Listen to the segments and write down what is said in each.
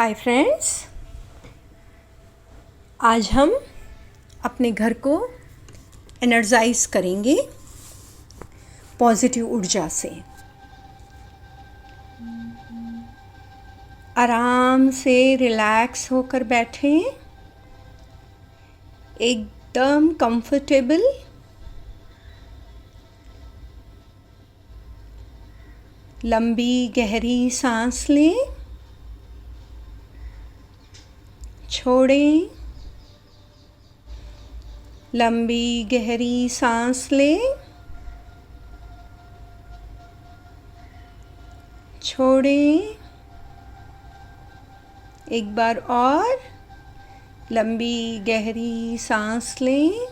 Hi friends, आज हम अपने घर को एनर्जाइज करेंगे पॉजिटिव ऊर्जा से। आराम से रिलैक्स होकर बैठें, एकदम कंफर्टेबल। लंबी गहरी सांस लें, छोड़ें। लंबी गहरी सांस लें, छोड़ें। एक बार और लंबी गहरी सांस लें,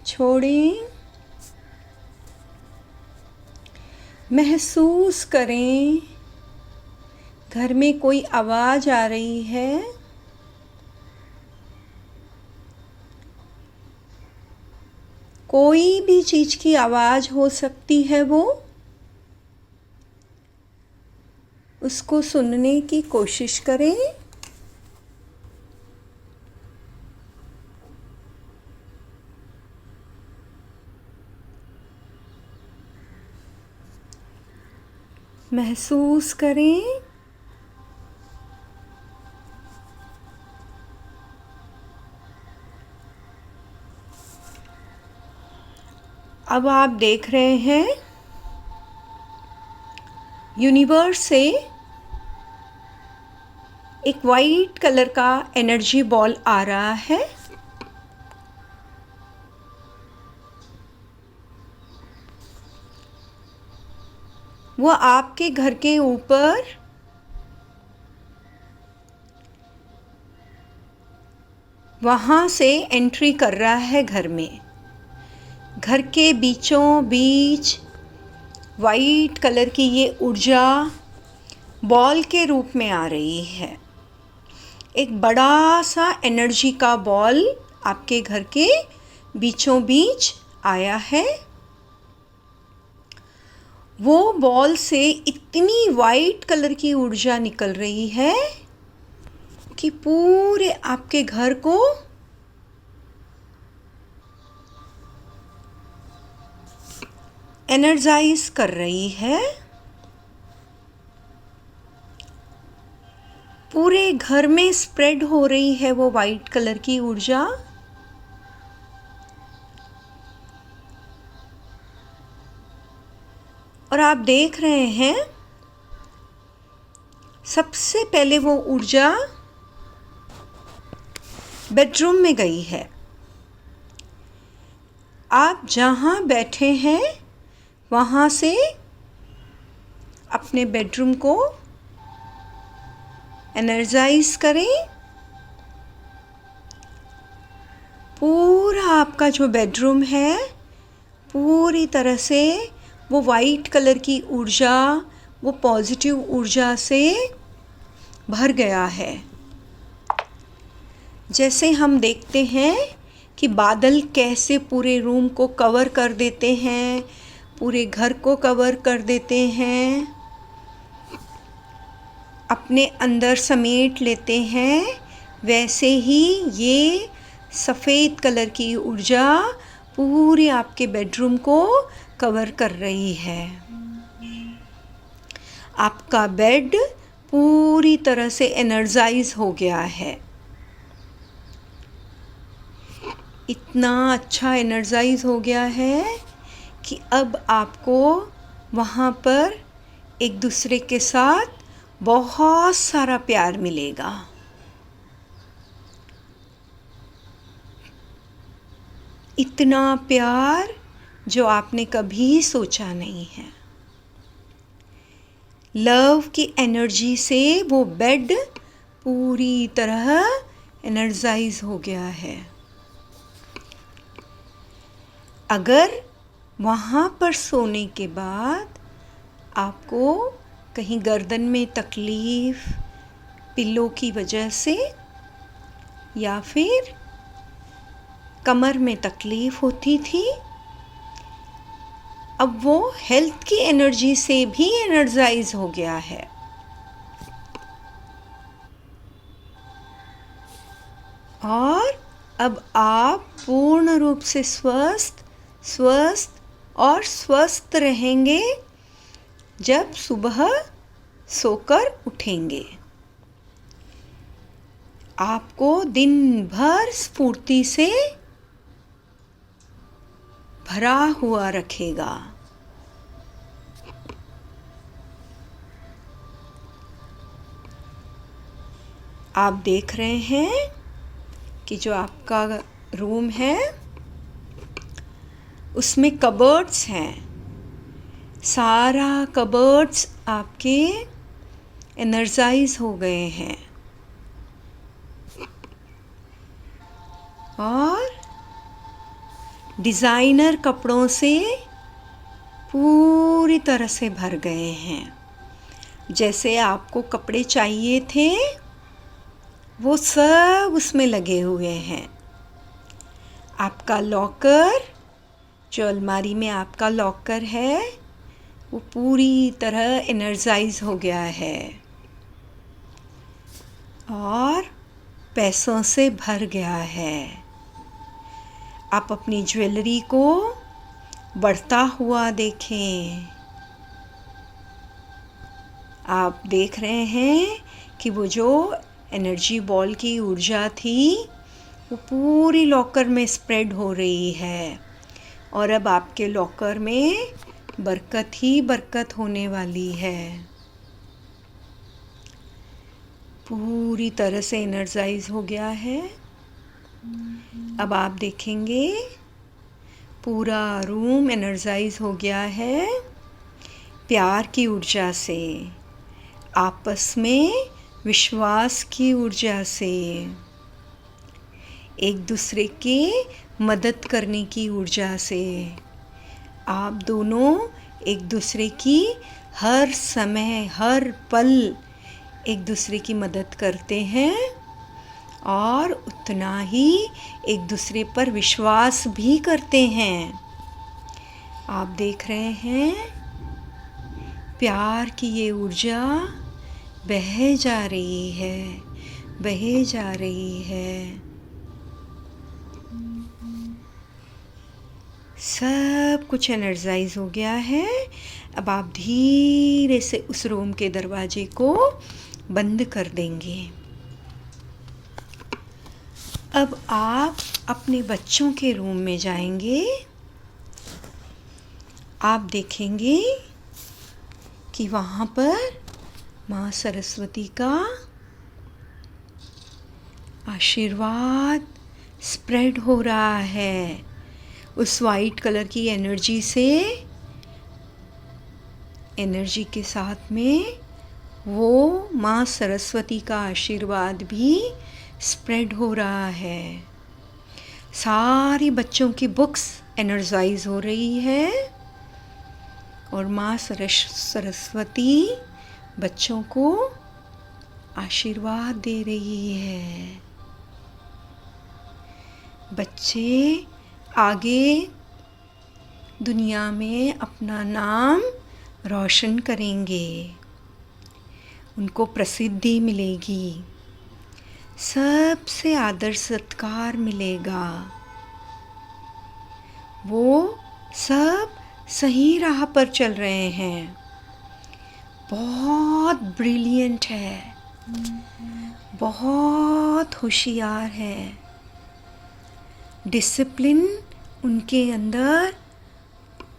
छोड़ें। महसूस करें घर में कोई आवाज़ आ रही है। कोई भी चीज़ की आवाज़ हो सकती है, उसको सुनने की कोशिश करें। महसूस करें। अब आप देख रहे हैं यूनिवर्स से एक वाइट कलर का एनर्जी बॉल आ रहा है। वो आपके घर के ऊपर वहाँ से एंट्री कर रहा है घर में। घर के बीचों बीच वाइट कलर की ये ऊर्जा बॉल के रूप में आ रही है। एक बड़ा सा एनर्जी का बॉल आपके घर के बीचों बीच आया है। वो बॉल से इतनी वाइट कलर की ऊर्जा निकल रही है कि पूरे आपके घर को एनर्जाइज कर रही है। पूरे घर में स्प्रेड हो रही है वो वाइट कलर की ऊर्जा। और आप देख रहे हैं सबसे पहले वो ऊर्जा बेडरूम में गई है। आप जहाँ बैठे हैं वहाँ से अपने बेडरूम को एनर्जाइज करें। पूरा आपका जो बेडरूम है पूरी तरह से वो वाइट कलर की ऊर्जा, वो पॉजिटिव ऊर्जा से भर गया है। जैसे हम देखते हैं कि बादल कैसे पूरे रूम को कवर कर देते हैं, पूरे घर को कवर कर देते हैं, अपने अंदर समेट लेते हैं, वैसे ही ये सफ़ेद कलर की ऊर्जा पूरे आपके बेडरूम को कवर कर रही है। आपका बेड पूरी तरह से एनर्जाइज हो गया है। इतना अच्छा एनर्जाइज हो गया है कि अब आपको वहाँ पर एक दूसरे के साथ बहुत सारा प्यार मिलेगा। इतना प्यार जो आपने कभी सोचा नहीं है। लव की एनर्जी से वो बेड पूरी तरह एनर्जाइज हो गया है। अगर वहाँ पर सोने के बाद आपको कहीं गर्दन में तकलीफ़ पिल्लो की वजह से या फिर कमर में तकलीफ़ होती थी, अब वो हेल्थ की एनर्जी से भी एनर्जाइज हो गया है। और अब आप पूर्ण रूप से स्वस्थ और स्वस्थ रहेंगे जब सुबह सोकर उठेंगे। आपको दिन भर स्फूर्ति से भरा हुआ रखेगा। आप देख रहे हैं कि जो आपका रूम है उसमें कबर्ड्स हैं। सारा कबर्ड्स आपके एनर्जाइज हो गए हैं और डिज़ाइनर कपड़ों से पूरी तरह से भर गए हैं। जैसे आपको कपड़े चाहिए थे वो सब उसमें लगे हुए हैं। आपका लॉकर, जो अलमारी में आपका लॉकर है, वो पूरी तरह एनर्जाइज हो गया है और पैसों से भर गया है। आप अपनी ज्वेलरी को बढ़ता हुआ देखें। आप देख रहे हैं कि वो जो एनर्जी बॉल की ऊर्जा थी वो पूरी लॉकर में स्प्रेड हो रही है और अब आपके लॉकर में बरकत ही बरकत होने वाली है। पूरी तरह से एनर्जाइज हो गया है। अब आप देखेंगे पूरा रूम एनर्जाइज हो गया है प्यार की ऊर्जा से, आपस में विश्वास की ऊर्जा से, एक दूसरे की मदद करने की ऊर्जा से। आप दोनों एक दूसरे की हर समय हर पल एक दूसरे की मदद करते हैं और उतना ही एक दूसरे पर विश्वास भी करते हैं। आप देख रहे हैं प्यार की ये ऊर्जा बह जा रही है, बह जा रही है। सब कुछ एनर्जाइज हो गया है। अब आप धीरे से उस रूम के दरवाजे को बंद कर देंगे। अब आप अपने बच्चों के रूम में जाएंगे। आप देखेंगे कि वहाँ पर माँ सरस्वती का आशीर्वाद स्प्रेड हो रहा है। उस वाइट कलर की एनर्जी से, एनर्जी के साथ में वो माँ सरस्वती का आशीर्वाद भी स्प्रेड हो रहा है। सारी बच्चों की बुक्स एनर्जाइज हो रही है और माँ सरस्वती बच्चों को आशीर्वाद दे रही है। बच्चे आगे दुनिया में अपना नाम रोशन करेंगे, उनको प्रसिद्धि मिलेगी, सबसे आदर सत्कार मिलेगा। वो सब सही राह पर चल रहे हैं। बहुत ब्रिलियंट है, बहुत होशियार है। डिसिप्लिन उनके अंदर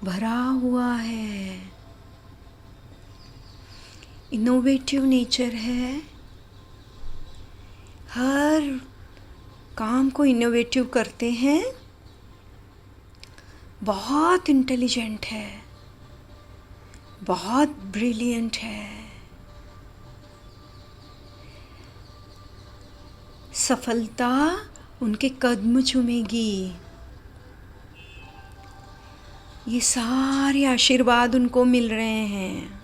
भरा हुआ है। इनोवेटिव नेचर है। हर काम को इनोवेटिव करते हैं। बहुत इंटेलिजेंट है, बहुत ब्रिलियंट है। सफलता उनके कदम चूमेगी। ये सारे आशीर्वाद उनको मिल रहे हैं।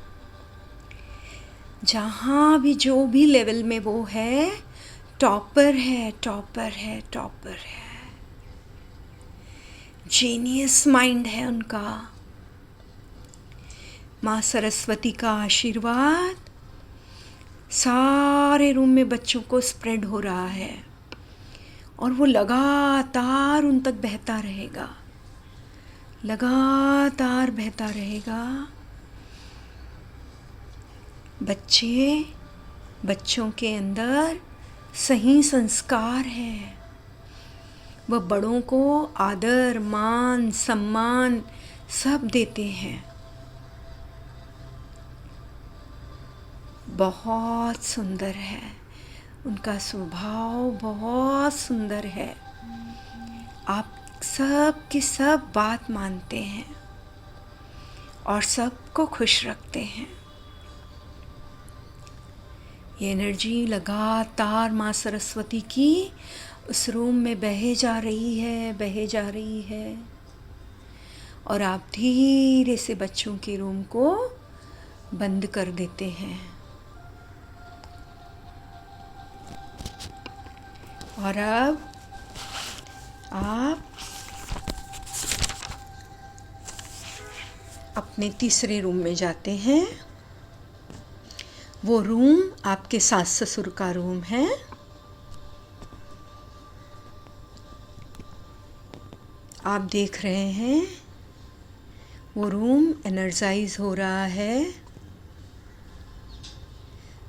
जहाँ भी जो भी लेवल में वो है, टॉपर है, टॉपर है, टॉपर है। जीनियस माइंड है उनका। माँ सरस्वती का आशीर्वाद सारे रूम में बच्चों को स्प्रेड हो रहा है और वो लगातार उन तक बहता रहेगा, लगातार बहता रहेगा। बच्चों के अंदर सही संस्कार है। वह बड़ों को आदर, मान, सम्मान सब देते हैं। बहुत सुंदर है, उनका स्वभाव बहुत सुंदर है। आप सब की सब बात मानते हैं और सबको खुश रखते हैं। ये एनर्जी लगातार माँ सरस्वती की उस रूम में बहे जा रही है और आप धीरे से बच्चों के रूम को बंद कर देते हैं। और अब आप अपने तीसरे रूम में जाते हैं। वो रूम आपके सास ससुर का रूम है। आप देख रहे हैं वो रूम एनर्जाइज हो रहा है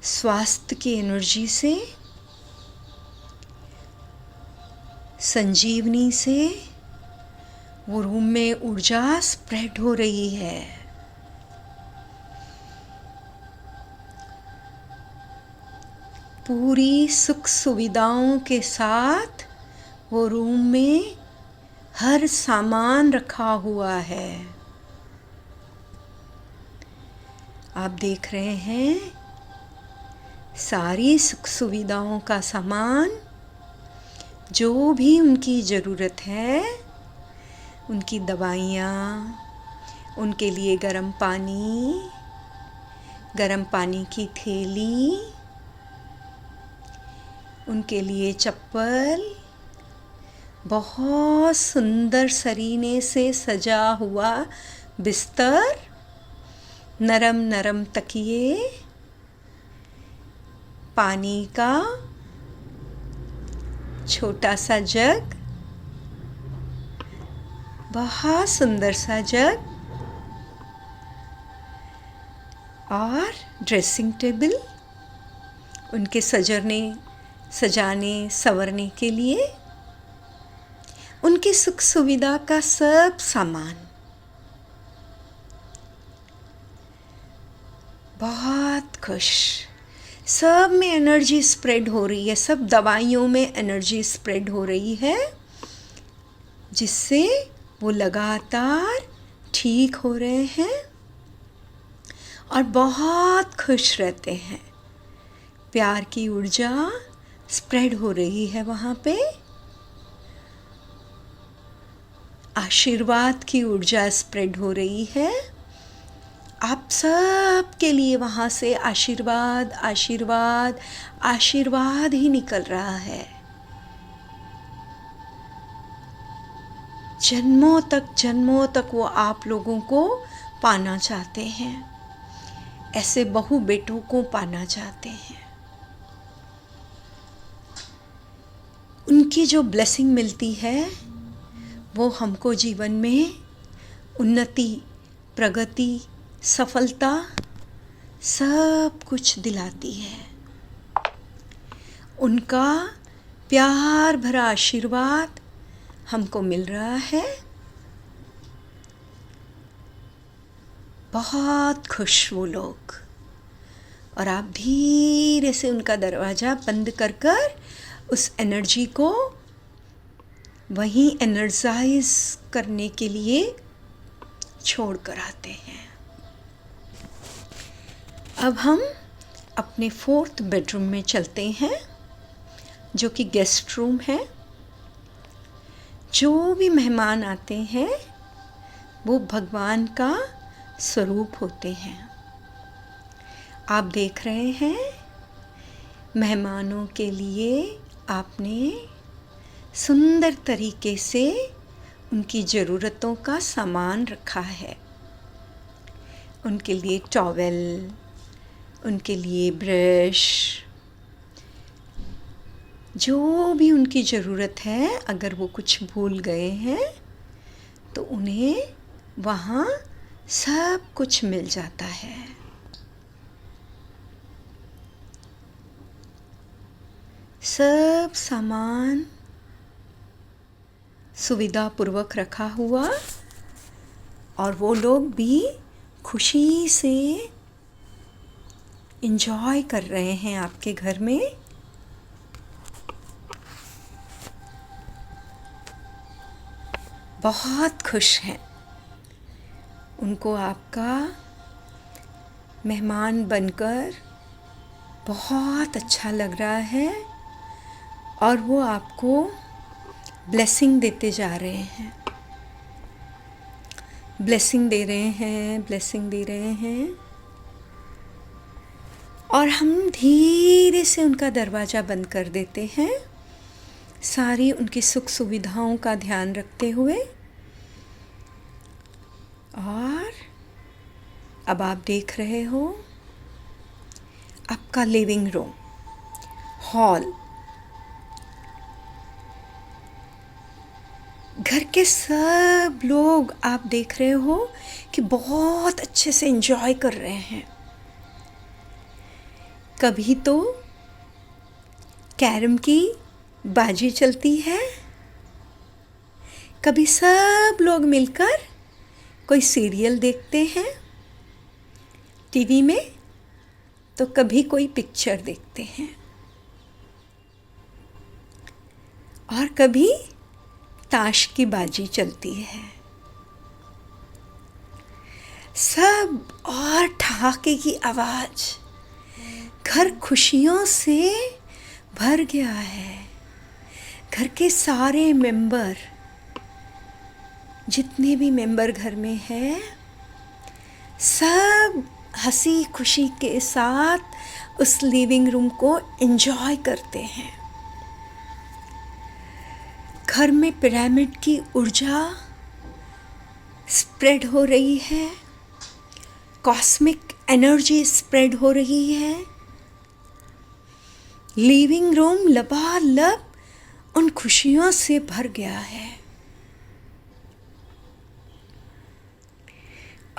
स्वास्थ्य की एनर्जी से, संजीवनी से। वो रूम में ऊर्जा स्प्रेड हो रही है। पूरी सुख सुविधाओं के साथ वो रूम में हर सामान रखा हुआ है। आप देख रहे हैं सारी सुख सुविधाओं का सामान, जो भी उनकी ज़रूरत है, उनकी दवाइयाँ, उनके लिए गर्म पानी की थैली, उनके लिए चप्पल, बहुत सुंदर सरीने से सजा हुआ बिस्तर, नरम नरम तकिए, पानी का छोटा सा जग, बहुत सुंदर सा जग, और ड्रेसिंग टेबल उनके सजाने संवरने के लिए, उनकी सुख सुविधा का सब सामान। बहुत खुश। सब में एनर्जी स्प्रेड हो रही है, सब दवाइयों में एनर्जी स्प्रेड हो रही है, जिससे वो लगातार ठीक हो रहे हैं और बहुत खुश रहते हैं। प्यार की ऊर्जा स्प्रेड हो रही है वहाँ पे। आशीर्वाद की ऊर्जा स्प्रेड हो रही है। आप सब के लिए वहाँ से आशीर्वाद आशीर्वाद आशीर्वाद ही निकल रहा है। जन्मों तक वो आप लोगों को पाना चाहते हैं, ऐसे बहू बेटों को पाना चाहते हैं। उनकी जो ब्लेसिंग मिलती है वो हमको जीवन में उन्नति, प्रगति, सफलता सब कुछ दिलाती है। उनका प्यार भरा आशीर्वाद हमको मिल रहा है। बहुत खुश वो लोग। और आप धीरे से उनका दरवाज़ा बंद कर उस एनर्जी को वहीं एनर्जाइज करने के लिए छोड़ कर आते हैं। अब हम अपने 4th बेडरूम में चलते हैं, जो कि गेस्ट रूम है। जो भी मेहमान आते हैं वो भगवान का स्वरूप होते हैं। आप देख रहे हैं मेहमानों के लिए आपने सुंदर तरीके से उनकी ज़रूरतों का सामान रखा है। उनके लिए टॉवेल, उनके लिए ब्रश, जो भी उनकी ज़रूरत है, अगर वो कुछ भूल गए हैं तो उन्हें वहाँ सब कुछ मिल जाता है। सब सामान सुविधापूर्वक रखा हुआ और वो लोग भी खुशी से एंजॉय कर रहे हैं आपके घर में। बहुत खुश हैं। उनको आपका मेहमान बनकर बहुत अच्छा लग रहा है और वो आपको ब्लेसिंग देते जा रहे हैं, ब्लेसिंग दे रहे हैं, ब्लेसिंग दे रहे हैं। और हम धीरे से उनका दरवाज़ा बंद कर देते हैं, सारी उनकी सुख सुविधाओं का ध्यान रखते हुए। और अब आप देख रहे हो आपका लिविंग रूम, हॉल। घर के सब लोग आप देख रहे हो कि बहुत अच्छे से एंजॉय कर रहे हैं। कभी तो कैरम की बाजी चलती है, कभी सब लोग मिलकर कोई सीरियल देखते हैं टीवी में, तो कभी कोई पिक्चर देखते हैं और कभी ताश की बाजी चलती है। सब और ठहाके की आवाज़, घर खुशियों से भर गया है। घर के सारे मेंबर, जितने भी मेंबर घर में हैं, सब हंसी खुशी के साथ उस लिविंग रूम को एंजॉय करते हैं। घर में पिरामिड की ऊर्जा स्प्रेड हो रही है, कॉस्मिक एनर्जी स्प्रेड हो रही है। लिविंग रूम लबालब उन खुशियों से भर गया है।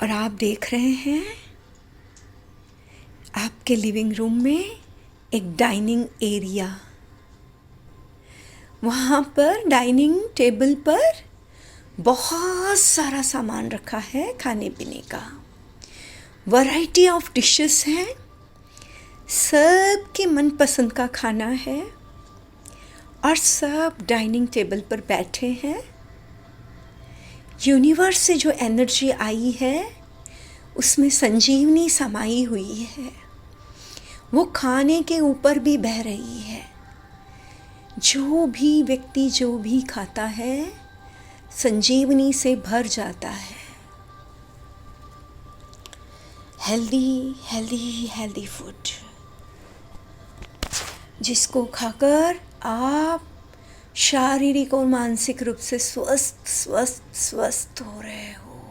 और आप देख रहे हैं आपके लिविंग रूम में एक डाइनिंग एरिया, वहाँ पर डाइनिंग टेबल पर बहुत सारा सामान रखा है खाने पीने का। वैरायटी ऑफ डिशेस हैं, सबके मनपसंद का खाना है और सब डाइनिंग टेबल पर बैठे हैं। यूनिवर्स से जो एनर्जी आई है उसमें संजीवनी समाई हुई है, वो खाने के ऊपर भी बह रही है। जो भी व्यक्ति जो भी खाता है संजीवनी से भर जाता है। हेल्दी हेल्दी हेल्दी फूड, जिसको खाकर आप शारीरिक और मानसिक रूप से स्वस्थ स्वस्थ स्वस्थ हो रहे हो।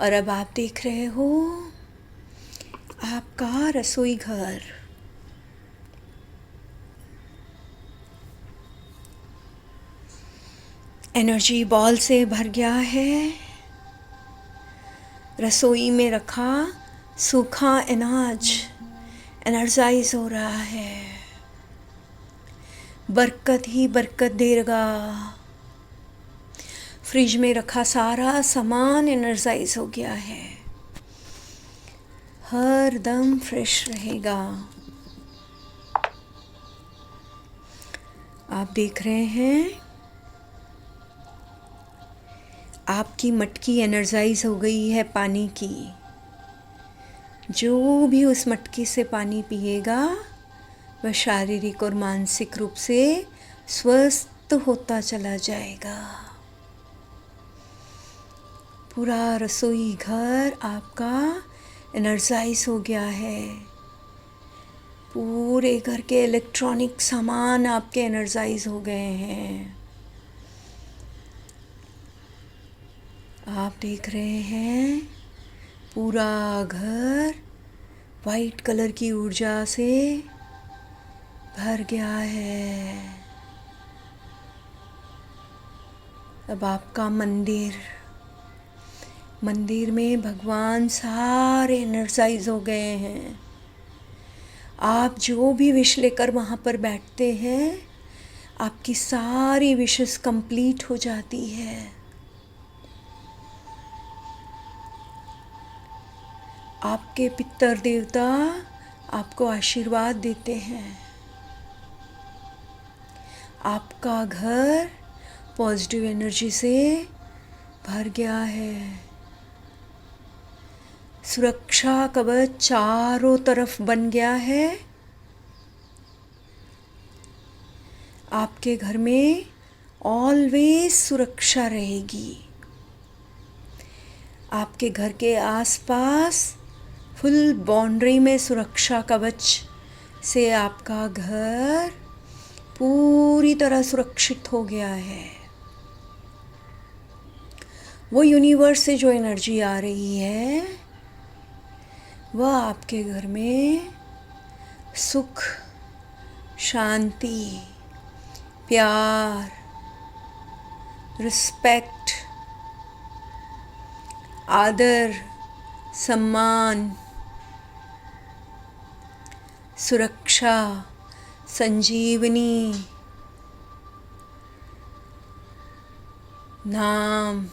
और अब आप देख रहे हो आपका रसोई घर, एनर्जी बॉल से भर गया है। रसोई में रखा सूखा अनाज एनर्जाइज हो रहा है, बरकत ही बरकत देगा। फ्रिज में रखा सारा सामान एनर्जाइज हो गया है, हर दम फ्रेश रहेगा। आप देख रहे हैं आपकी मटकी एनर्जाइज हो गई है पानी की। जो भी उस मटकी से पानी पिएगा वह शारीरिक और मानसिक रूप से स्वस्थ होता चला जाएगा। पूरा रसोई घर आपका एनर्जाइज हो गया है। पूरे घर के इलेक्ट्रॉनिक सामान आपके एनर्जाइज हो गए हैं। आप देख रहे हैं पूरा घर वाइट कलर की ऊर्जा से भर गया है। अब आपका मंदिर में भगवान सारे एनर्जाइज हो गए हैं। आप जो भी विश लेकर वहाँ पर बैठते हैं, आपकी सारी विशेस कंप्लीट हो जाती है। आपके पितर देवता आपको आशीर्वाद देते हैं। आपका घर पॉजिटिव एनर्जी से भर गया है। सुरक्षा कवच चारों तरफ बन गया है। आपके घर में ऑलवेज सुरक्षा रहेगी। आपके घर के आसपास फुल बाउंड्री में सुरक्षा कवच से आपका घर पूरी तरह सुरक्षित हो गया है। वो यूनिवर्स से जो एनर्जी आ रही है, वह आपके घर में सुख, शांति, प्यार, रिस्पेक्ट, आदर, सम्मान, सुरक्षा, संजीवनी, नाम,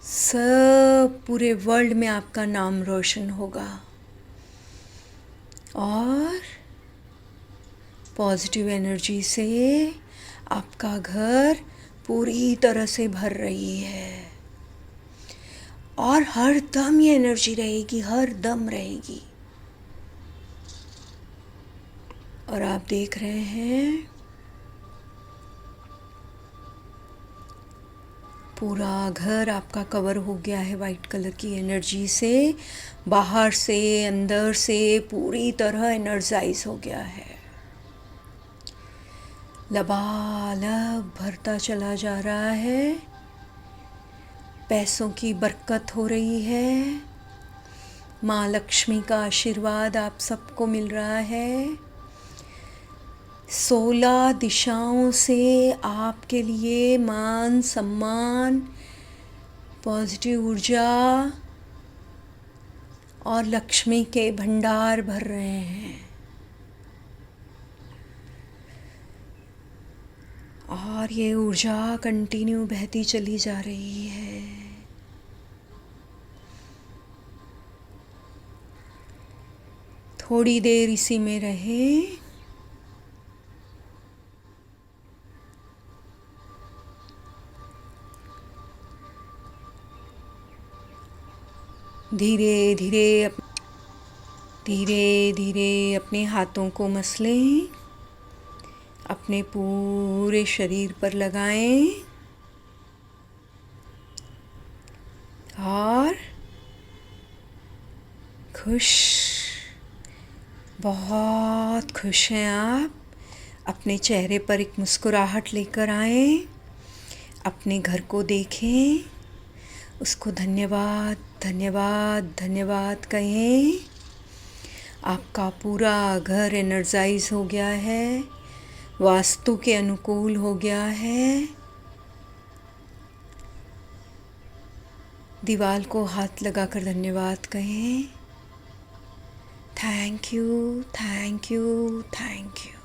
सब पूरे वर्ल्ड में आपका नाम रोशन होगा। और पॉजिटिव एनर्जी से आपका घर पूरी तरह से भर रही है। और हर दम ये एनर्जी रहेगी, हर दम रहेगी। और आप देख रहे हैं पूरा घर आपका कवर हो गया है वाइट कलर की एनर्जी से। बाहर से अंदर से पूरी तरह एनर्जाइज हो गया है। लबालब भरता चला जा रहा है। पैसों की बरकत हो रही है। माँ लक्ष्मी का आशीर्वाद आप सबको मिल रहा है। 16 दिशाओं से आपके लिए मान सम्मान, पॉजिटिव ऊर्जा और लक्ष्मी के भंडार भर रहे हैं। और ये ऊर्जा कंटिन्यू बहती चली जा रही है। थोड़ी देर इसी में रहें। धीरे धीरे अपने हाथों को मसलें, अपने पूरे शरीर पर लगाएं और बहुत खुश हैं आप। अपने चेहरे पर एक मुस्कुराहट लेकर आएं। अपने घर को देखें, उसको धन्यवाद धन्यवाद धन्यवाद कहें। आपका पूरा घर एनर्जाइज हो गया है, वास्तु के अनुकूल हो गया है। दीवार को हाथ लगाकर धन्यवाद कहें। Thank you, thank you, thank you.